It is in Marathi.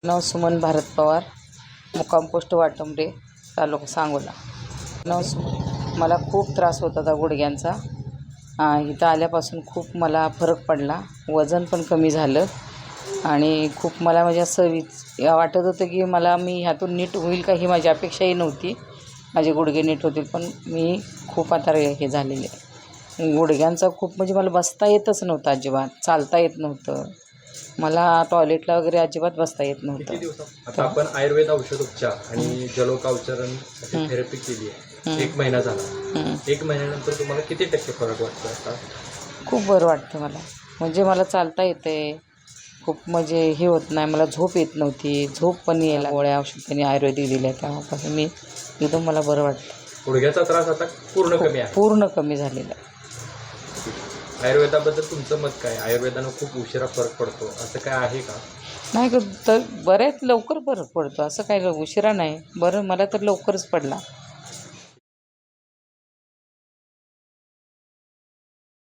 नाव सुमन भारत पवार, मुक्काम पोस्ट वाटंबरे, तालुका सांगोला. मला खूप त्रास होत होता गुडघ्यांचा. इथं आल्यापासून खूप मला फरक पडला. वजन पण कमी झालं आणि खूप मला म्हणजे असं वाटत होतं की मी ह्यातून नीट होईल का, ही माझी अपेक्षाही नव्हती. माझे गुडघे नीट होतील, पण मी खूप आता हे झालेले गुडघ्यांचा खूप म्हणजे मला बसता येतच नव्हतं, अजिबात चालता येत नव्हतं. मला टॉयलेटला वगैरे अजिबात बसता येत नव्हतं. आता आपण आयुर्वेद औषध उपचार आणि जलोकावचरण थेरपी केली आहे. 1 महिना झाला. 1 महिन्यानंतर तुम्हाला किती टक्के फरक वाटतो आता? खूप बरं वाटतं मला. म्हणजे मला चालता येतंय. खूप म्हणजे हे होत नाही, मला झोप येत नव्हती. झोप पण यायला गोळ्या औषध त्यांनी आयुर्वेदिक दिल्या तेव्हापासून मी एकदम मला बरं वाटतं. गुडघ्याचा त्रास आता पूर्ण कमी आहे. पूर्ण कमी झालेला आहे. आयुर्वेदाबद्दल तुमचं मत काय? आयुर्वेदानं खूप उशिरा फरक पडतो असं काय आहे का? नाही तर बऱ्याच लवकर फरक पडतो, असं काही उशिरा नाही. बरं मला तर लवकरच पडला.